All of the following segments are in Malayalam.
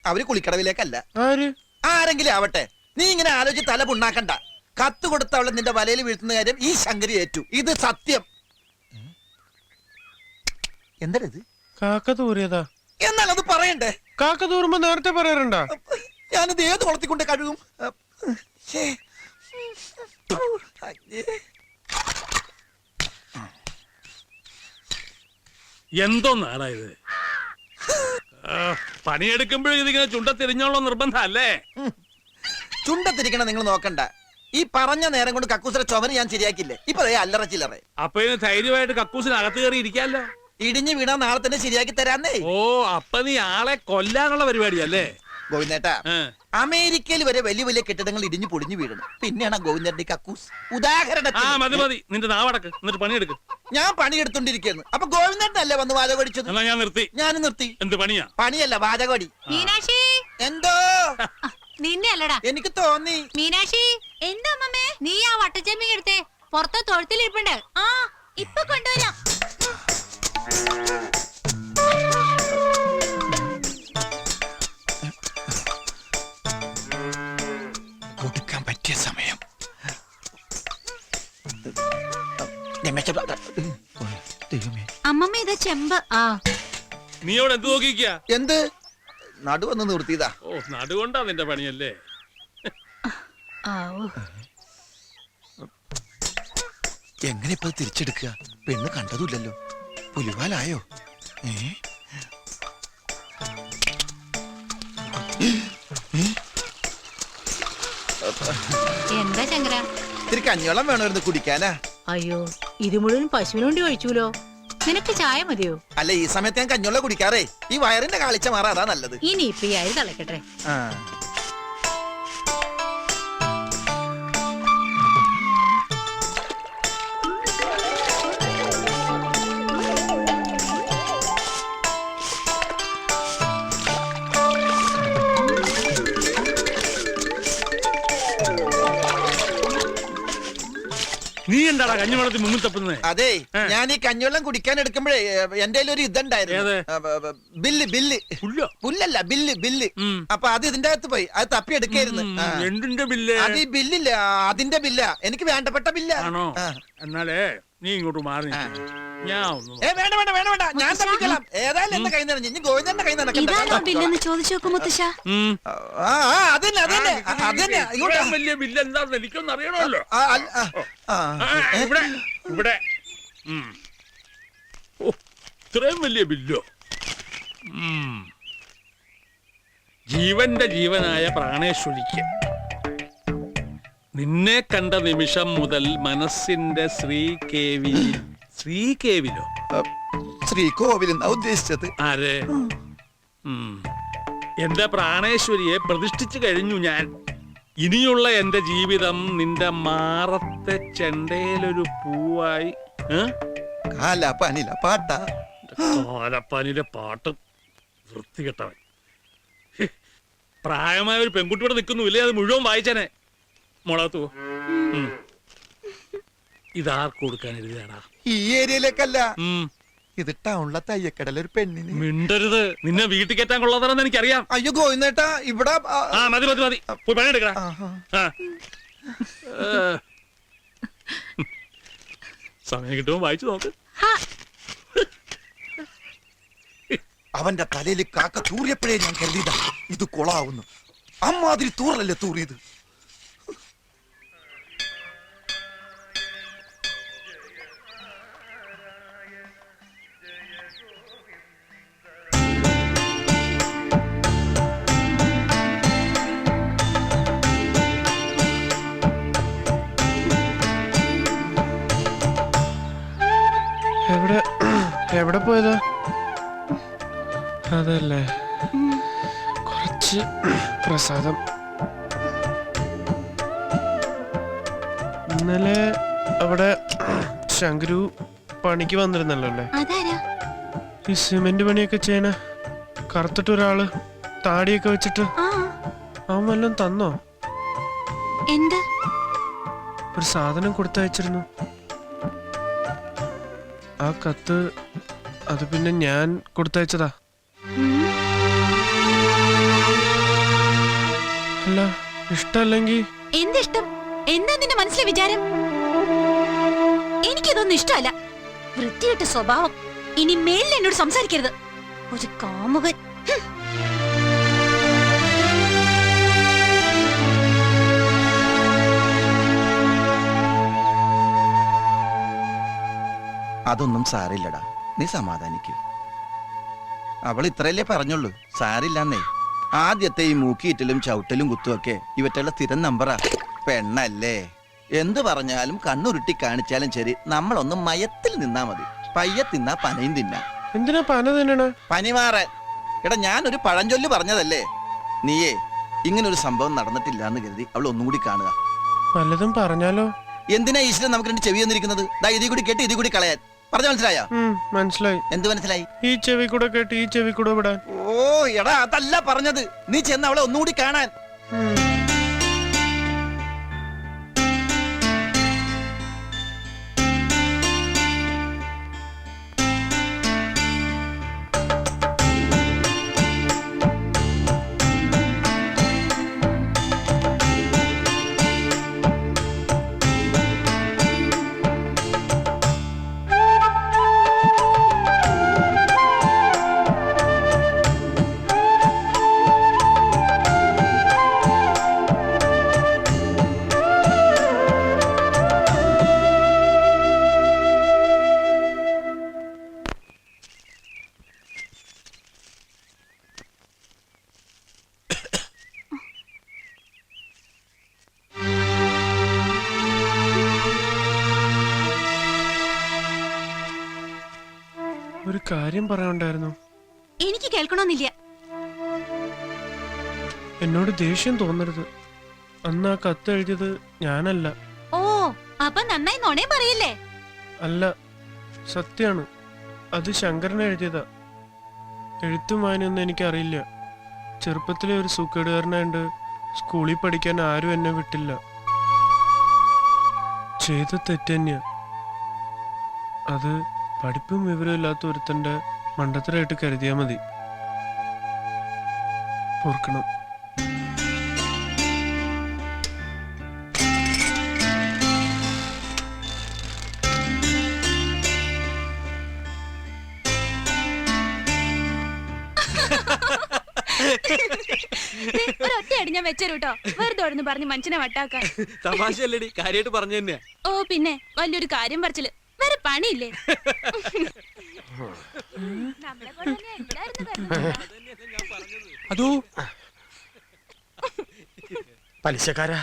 അവര് കുളിക്കടവിലേക്കല്ല. ആരെങ്കിലും ആവട്ടെ, നീ ഇങ്ങനെ ആലോചിച്ച് തല പുണ്ണാക്കണ്ട. കത്ത് കൊടുത്ത അവളെ നിന്റെ വലയിൽ വീഴ്ത്തുന്ന കാര്യം ഈ ശങ്കരി ഏറ്റു. ഇത് സത്യം. എന്താ ഇത്? കാക്ക തൂറിയതാ. എന്നാൽ അത് പറയണ്ടേ? കാക്ക തൂറുമ്പോ നേരത്തെ പറയാറുണ്ടാ? ഞാനിത് ഏത് കുളത്തിക്കൊണ്ട് കഴുകും? എന്തോന്നാടാ ഇത്? പണിയെടുക്കുമ്പോഴും ഇതിങ്ങനെ ചുണ്ടത്തിരിഞ്ഞോളോ നിർബന്ധം അല്ലേ? ചുണ്ടത്തിരിക്കണം നിങ്ങൾ നോക്കണ്ട. ഈ പറഞ്ഞ നേരം കൊണ്ട് കക്കൂസിന്റെ ചുമര് ഞാൻ ശരിയാക്കില്ലേ. ഇപ്പൊ അല്ലറ ചില്ലറ. അപ്പൊ ഇതിന് ധൈര്യമായിട്ട് കക്കൂസിന് അകത്ത് കയറി ഇരിക്കാല്ലോ. ഇടിഞ്ഞു വീണാ നാളെ തന്നെ ശരിയാക്കി തരാന്നേ. ഓ, അപ്പൊ നീ ആളെ കൊല്ലാനുള്ള പരിപാടിയല്ലേ? ഗോവിന്ദേട്ടാ, അമേരിക്കയിൽ വരെ വലിയ വലിയ കെട്ടിടങ്ങൾ ഇടിഞ്ഞു പൊടിഞ്ഞു വീഴണം. പിന്നെയാണ് ഗോവിന്ദന്റെ കക്കൂസ്. മതി മതി, നിന്റെ നാവടക്ക്, എന്നിട്ട് പണിയെടുക്ക്. ഞാൻ പണിയെടുത്തോണ്ടിരിക്കുന്നു. അപ്പൊ ഗോവിന്ദനല്ലേ വന്ന് വാചകടിച്ചത്? ഞാൻ നിർത്തി. ഞാനും നിർത്തി. എന്ത് പണിയാ? പണിയല്ല, വാചകടി. മീനാക്ഷി, എന്തോ നിന്നെ അല്ലടാ, എനിക്ക് തോന്നി. മീനാക്ഷി, എന്താ അമ്മേ? നീ ആ വട്ടച്ചെമ്മീൻ എടുത്തേ, പുറത്തെ തൊഴുത്തിലിരിപ്പുണ്ട്. ആ, ഇപ്പൊ കൊണ്ടുവരാം. കൊടുക്കാൻ പറ്റിയ സമയം. അമ്മമ്മ ഇത് ചെമ്പ്. ആ, നീ അവിടെ എന്ത് നോക്കിക്കാ? എന്ത് നടുവന്ന് നിർത്തിയതാ. ഓ, നടുകൊണ്ടാ നിന്റെ പണിയല്ലേ? എങ്ങനെ ഇപ്പൊ തിരിച്ചെടുക്കുക? പെണ്ണ് കണ്ടതുമില്ലല്ലോ. പുലിവാലായോ? എന്താ ശങ്കര? ഇത്തിരി കഞ്ഞോളം വേണമായിരുന്നു കുടിക്കാനാ. അയ്യോ, ഇത് മുഴുവൻ പശുവിന് വേണ്ടി ഒഴിച്ചൂലോ. നിനക്ക് ചായ മതിയോ? അല്ല, ഈ സമയത്ത് ഞാൻ കഞ്ഞോളം കുടിക്കാറേ. ഈ വയറിന്റെ കാളിച്ച മാറാ, അതാ നല്ലത്. ഇനി ഇപ്പൊ ഈ അരി തിളക്കട്ടെ. നീ എന്താടാ കഞ്ഞിവെള്ളത്തിൽ മുങ്ങി തപ്പുന്നേ? അതെ, ഞാൻ ഈ കഞ്ഞിവെള്ളം കുടിക്കാൻ എടുക്കുമ്പോഴേ എന്റെ ഒരു ഇതുണ്ടായിരുന്നു. പുല്ലല്ല, ബില്ല്. അപ്പൊ അത് ഇതിന്റെ അകത്ത് പോയി. അത് തപ്പി എടുക്കായിരുന്നു. എന്തിന്റെ ബില്ല്? അത് ഈ ബില്ലില്ല, അതിന്റെ ബില്ല. എനിക്ക് വേണ്ടപ്പെട്ട ബില്ല. എന്നാലേ നീ ഇങ്ങോട്ട് മാറി. വേണ്ട, ഞാൻ തപ്പിக்கலாம். ഏതായാലും എന്റെ കൈ നിറഞ്ഞു. ഇനി ഗോവിന്ദന്റെ കൈ നടക്കണ്ട. ചോദിച്ചു നോക്കും മുത്തശ്ശ. അതന്നെ. വലിയ ബില്ല് എന്താണെന്ന് എനിക്കൊന്നും അറിയണമല്ലോ. ഇവിടെ ഇത്രയും വലിയ ബില്ലോ? ജീവന്റെ ജീവനായ പ്രാണേശ്വരിക്ക് നിന്നെ കണ്ട നിമിഷം മുതൽ മനസ്സിന്റെ ശ്രീകേവിലോ? ശ്രീകോവിൽ എന്നാ ഉദ്ദേശിച്ചത്. ആരെ? എന്റെ പ്രാണേശ്വരിയെ പ്രതിഷ്ഠിച്ചു കഴിഞ്ഞു ഞാൻ. ഇനിയുള്ള എന്റെ ജീവിതം നിന്റെ മാറത്തെ ചെണ്ടയിലൊരു പൂവായി. കാലപ്പാനിലെ പാട്ട് വൃത്തികെട്ടവൻ. പ്രായമായ ഒരു പെൺകുട്ടിയോടെ നിൽക്കുന്നു ഇല്ലേ? അത് മുഴുവൻ വായിച്ചനെ. മുളകത്തു ഇതാർക്ക് കൊടുക്കാൻ എഴുതിയാടാ? ഈ ഏരിയയിലേക്കല്ല, ഇത് ടൗണിലെ തയ്യക്കടല ഒരു പെണ്ണിന്. മിണ്ടരുത്, നിന്നെ വീട്ടിൽ കയറ്റാൻ കൊള്ളാതാണെന്ന് എനിക്കറിയാം. അയ്യോ ഗോവിന്ദേട്ടാ, ഇവിടെ മതി പോയി പണിയെടുക്കടാ. സമയം കിട്ടുമ്പോ വായിച്ചു നോക്ക്. അവന്റെ തലയിൽ കാക്ക തൂറിയപ്പോഴേ ഞാൻ കരുതിയതാ ഇത് കൊളാവുന്നു. അമ്മാതിരി തൂറലല്ലേ തൂറിയത്. എവിടെ പോയതാ? അതല്ലേ, കുറച്ച് പ്രസാദം. ഇന്നലെ അവിടെ ശങ്കരു പണിക്ക് വന്നിരുന്നല്ലോ അല്ലേ? ഈ സിമെന്റ് പണിയൊക്കെ ചെയ്യണ കറുത്തിട്ടൊരാള് താടിയൊക്കെ വെച്ചിട്ട്. അവൻ വല്ലതും തന്നോ? എന്ത്? ഒരു സാധനം കൊടുത്തയച്ചിരുന്നു. ആ കത്ത് അത് പിന്നെ ഞാൻ കൊടുത്തയച്ചതാ. അല്ല ഇഷ്ടല്ലെങ്കിൽ എന്തിഷ്ടം? എന്താ നിന്റെ മനസ്സിലെ വിചാരം? എനിക്കിതൊന്നും ഇഷ്ടമല്ല. വൃത്തികെട്ട സ്വഭാവം. ഇനി മേലിൽ എന്നോട് സംസാരിക്കരുത്. ഒരു കാമുകൻ. ഹും. അതൊന്നും സാരില്ലടാ, നീ സമാധാനിക്ക്. അവൾ ഇത്രയല്ലേ പറഞ്ഞുള്ളൂ, സാരില്ലെന്നേ. ആദ്യത്തെ ഈ മൂക്കിയിറ്റലും ചവിട്ടലും കുത്തുമൊക്കെ ഇവറ്റുള്ള സ്ഥിരം നമ്പറാ. പെണ്ണല്ലേ, എന്ത് പറഞ്ഞാലും കണ്ണുരുട്ടി കാണിച്ചാലും ശരി, നമ്മളൊന്ന് മയത്തിൽ നിന്നാ മതി. പയ്യെ തിന്നാ പനയും തിന്നാ. എന്തിനാ പന തിന്നണ? പനി മാറാൻ. എടാ, ഞാനൊരു പഴഞ്ചൊല്ല് പറഞ്ഞതല്ലേ. നീയേ ഇങ്ങനൊരു സംഭവം നടന്നിട്ടില്ല എന്ന് കരുതി അവൾ ഒന്നും കൂടി കാണുക. വല്ലതും പറഞ്ഞാലോ? എന്തിനാ ഈശ്വരൻ നമുക്ക് രണ്ട് ചെവി തന്നിരിക്കുന്നത്? ദാ ഇതി കൂടി കേട്ട് ഇതി കൂടി കളയാൻ. പറഞ്ഞ മനസ്സിലായോ? മനസ്സിലായി. എന്ത് മനസ്സിലായി? ഈ ചെവി കൂടെ കേട്ട് ഈ ചെവി കൂടെ വിടാൻ. ഓ എടാ, അതല്ല പറഞ്ഞത്. നീ ചെന്ന് അവളെ ഒന്നുകൂടി കാണാൻ. ഒരു കാര്യം പറയാനുണ്ടായിരുന്നു. എനിക്ക് കേൾക്കണമെന്നില്ല. എന്നോട് ദേഷ്യം തോന്നരുത്. അന്ന് ആ കത്ത് എഴുതിയത് ഞാനല്ല. ഓ, അപ്പൊ നന്നായി നുണേ പറയില്ലേ? അല്ല, സത്യാണ്. അത് ശങ്കരൻ എഴുതിയതാ. എഴുത്തും വായനയൊന്നും എനിക്കറിയില്ല. ചെറുപ്പത്തിലെ ഒരു സൂക്കേടുകാരനായിട്ട് സ്കൂളിൽ പഠിക്കാൻ ആരും എന്നെ വിട്ടില്ല. ചെയ്ത തെറ്റ് തന്നെയാ. അത് പഠിപ്പും വിവരമില്ലാത്ത ഒരുത്തന്റെ മണ്ടത്തരായിട്ട് കരുതിയാ മതി. ഓർക്കണം. ഒരൊറ്റയടി ഞാൻ വെച്ചേരും കേട്ടോ. വെറുതെ ഓടുന്നു പറഞ്ഞ് മനുഷ്യനെ വട്ടാക്കാൻ. തമാശയല്ലേടി, കാര്യമായിട്ട് പറഞ്ഞു തന്നെയാ. ഓ പിന്നെ വലിയൊരു കാര്യം പറിച്ചില്. വേറെ പണിയില്ലേ? അതോ പലിശക്കാരാ?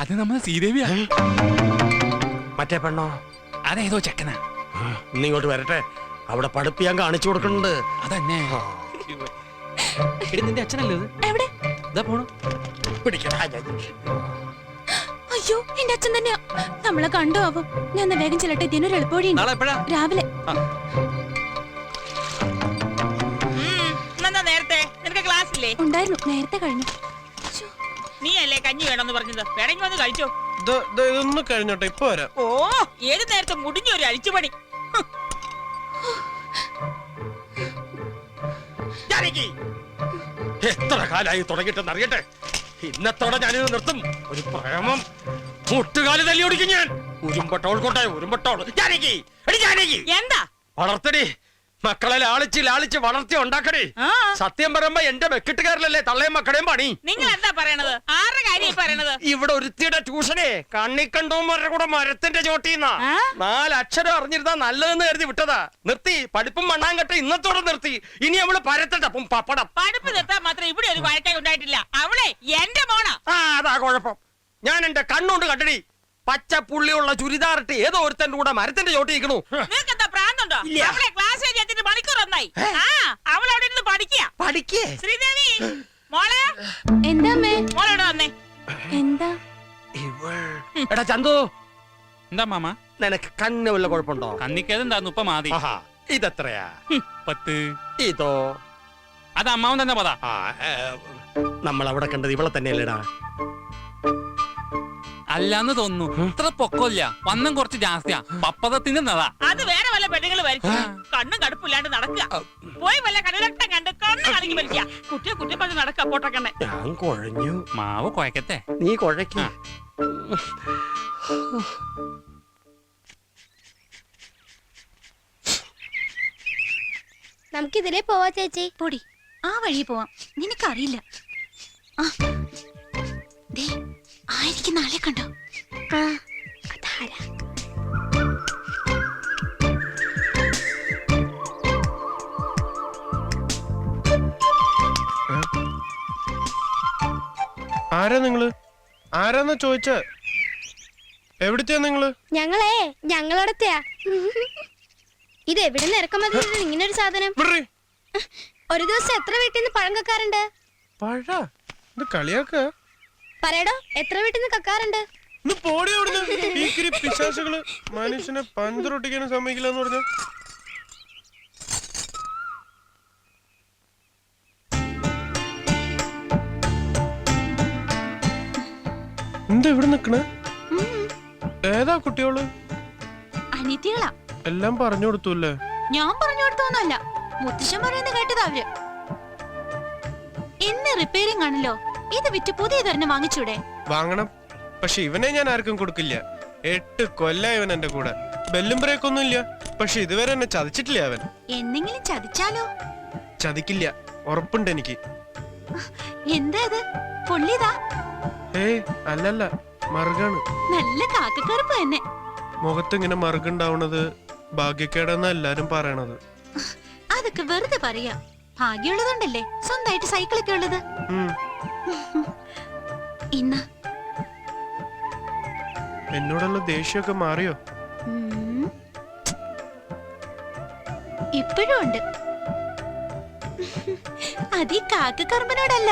അത് നമ്മളെ ശ്രീദേവിയാ. മറ്റേ പെണ്ണോ? അതേതോ ചെക്കനാ. ഇന്നിങ്ങോട്ട് വരട്ടെ, അവിടെ പഠിപ്പിയാൻ കാണിച്ചു കൊടുക്കുന്നുണ്ട്. അതന്നെ. നിന്റെ അച്ഛനല്ലേ ഇത്? എവിടെ? ഇതാ പോണു. പിടിക്കടാ. അയ്യോ, എന്റെ അച്ഛൻ തന്നെയാ. നമ്മളെ കണ്ടോ ആവും. ഞാൻ എന്നാ വേഗം ചെല്ലട്ടെ. ഇതിനൊരു എളുപ്പവഴി നാളെ എപ്പോഴാ? രാവിലെ. നേരത്തെ നിനക്ക് ക്ലാസ് ഇല്ലേ? ഉണ്ടായിരുന്നു, നേരത്തെ കഴിഞ്ഞു. നീ അല്ലേ കഞ്ഞി വേണമെന്ന് പറഞ്ഞത്? വേണമെങ്കിൽ വന്ന് കഴിച്ചോ. ഇതൊന്ന് കഴിഞ്ഞോട്ടെ, ഇപ്പൊ വരാം. ഓ, ഏത് നേരത്തെ മുടിഞ്ഞ ഒരു അഴിച്ചുപണി. എത്ര കാലായി തുടങ്ങിട്ടെന്ന് അറിയട്ടെ. ഇന്നത്തോടെ ഞാനിത് നിർത്തും. ഒരു പ്രേമം മുട്ടുകാല് തല്ലി ഓടിക്കും ഞാൻ. ഉരുമ്പട്ടോൾ കൊണ്ടേ ഉരുമ്പട്ടോൾ. എന്താ വളർത്തടി മക്കളെ, ലാളിച്ച് വളർത്തി ഉണ്ടാക്കടി. സത്യം പറയുമ്പോ എന്റെ വെക്കിട്ടുകാരിലല്ലേ തള്ളയും മക്കളെയും പണി. നിങ്ങൾ എന്താ പറയണത്? ആരുടെ കാര്യം പറയണത്? ഇവിടെ ഒരുത്തിയുടെ ട്യൂഷനെ കണ്ണിക്കണ്ടോമാരുടെ കൂടെ മരത്തിന്റെ ചോട്ടിന്നാ. 4 അക്ഷരം അറിഞ്ഞിരുന്നാ നല്ലതെന്ന് കരുതി വിട്ടതാ. നിർത്തി. പഠിപ്പും മണ്ണാങ്കട്ട ഇന്നത്തോടെ നിർത്തി. ഇനി അവള് പരത്തട്ടപ്പം പപ്പടം. പഠിപ്പ് നിർത്താൻ മാത്രം ഇവിടെ ഒരു വഴക്കം ഉണ്ടായിട്ടില്ല. അവളെ എന്റെ മോണാ. അതാ കുഴപ്പം. ഞാൻ എന്റെ കണ്ണുകൊണ്ട് കണ്ടടി. പച്ച പുള്ളിയുള്ള ചുരിദാറിട്ട് ഏതോ ഒരുത്തന്റെ കൂടെ മരത്തിന്റെ ചോട്ടി നിൽക്കണു. നിങ്ങൾക്ക് എന്താ പ്രാന്തുണ്ടോ? അവളെ ക്ലാസ് കഴിഞ്ഞിട്ട് മണിക്കൂർ ഒന്നായി. അവൾ അവിടെ ഇരുന്ന് പഠിക്കേ. ശ്രീദേവി മോളെ. എന്താ മോളോട് വന്നേ. എന്താ? എടാ ചന്തു, എന്താ മാമ? നിനക്ക് കണ്ണ് വല്ല കുഴപ്പമുണ്ടോ? കന്നിക്കേതുണ്ടായിരുന്നു, ഇപ്പൊ മാതി. ഇതെത്രയാ? 10. ഇതോ? അത് അമ്മാവൻ തന്നെ പതാ. നമ്മൾ അവിടെ കണ്ടത് ഇവളെ തന്നെയല്ലേടാ? അല്ലാന്ന് തോന്നുന്നു. ഇത്ര പൊക്കമില്ല, വണ്ണം കുറച്ച് ജാസ്തിയാ. പപ്പതത്തിന്റെ നടാ. അത് വേറെ വല്ല പെണ്ണുങ്ങൾ വരച്ചു കണ്ണും കടുപ്പില്ലാണ്ട് നടക്കുക. പോയി വല്ല കടലട്ടം കണ്ട് കണ്ണ് കളിക്കും. വലിച്ചു വലിക്കുക കുട്ടിയെ കുറ്റം പറഞ്ഞ് നടക്ക പോട്ടക്കണ്ണെ. ഞാൻ കുഴഞ്ഞു. മാവ് കുഴക്കത്തെ. നീ കുഴയ്ക്ക. നമുക്കിതിലേ പോവാ ചേച്ചി. പൊടി ആ വഴി പോവാം. നിനക്കറിയില്ല. ആ ദേ ആയിരിക്കും നാളെ കണ്ടോ. ആ അതാരാ? ആരാ നിങ്ങള്? ആരാന്നാ ചോദിച്ച? എവിടത്തെയാ നിങ്ങള്? ഞങ്ങളോടത്തെയാ. ഇത് എവിടെ നിന്ന് ഇറക്കുമതി ചെയ്തത് ഇങ്ങനെ ഒരു സാധനം? വിടറി. ഒരു ദിവസം എത്ര വീട്ടിൽ നിന്ന് പഴം കക്കാറുണ്ട്? പഴ ഇത് കളിയാക്ക. പറയടോ, എത്ര വീട്ടിൽ നിന്ന് കക്കാറുണ്ട്? ഇന്ന് പോടി അവിടുന്ന്. ഭീകരി പിശാചുകള് മനുഷ്യനെ പഞ്ചറൊട്ടിക്കാനും സമ്മതിക്കില്ല എന്ന് പറഞ്ഞ. എന്താ ഇവിടെ നിക്കണേ? ഏതാ കുട്ടികള്? അനിത്യകളാ. എല്ലാം പറഞ്ഞു കൊടുത്തൂല്ലേ? ഞാൻ പറഞ്ഞു കൊടുത്തോന്നല്ല, മുത്തശ്ശൻ പറയുന്നത് കേട്ടതാ അവര്. എന്ന് റിപ്പയറിംഗ് ആണല്ലോ, ഇത് വിറ്റ് പുതിയതൊരെണ്ണം വാങ്ങിച്ചൂടെ? വാങ്ങണം, പക്ഷെ ഇവനെ ഞാൻ ആർക്കും കൊടുക്കില്ല. 8 കൊല്ലം ഇവൻ എന്റെ കൂടെ. ബെല്ലും ബ്രേക്കൊന്നും ഇല്ല, പക്ഷെ ഇതുവരെ എന്നെ ചതിച്ചിട്ടില്ല അവൻ. എന്തെങ്കിലും ചതിച്ചാലോ? ചതിക്കില്ല, ഉറപ്പുണ്ട് എനിക്ക്. എന്താ ഇത്? പൊള്ളിയതാ? ഏയ് അല്ലല്ല, മറുകാണ്. നല്ല കാക്കക്കറുപ്പ് തന്നെ. മുഖത്തിങ്ങനെ മറുകുണ്ടാവണത് ഭാഗ്യക്കേടെന്നാ എല്ലാരും പറയണത്. അതൊക്കെ വെറുതെ പറയാ. ഭാഗ്യമുള്ളതുകൊണ്ടല്ലേ സ്വന്തമായിട്ട് സൈക്കിളൊക്കെ ഉള്ളത്. ഇന്ന എന്നോടുള്ള ദേഷ്യമൊക്കെ മാറിയോ? ഇപ്പോഴും ഉണ്ട്. അതീ കാക്കക്കറുമ്പനോടല്ല,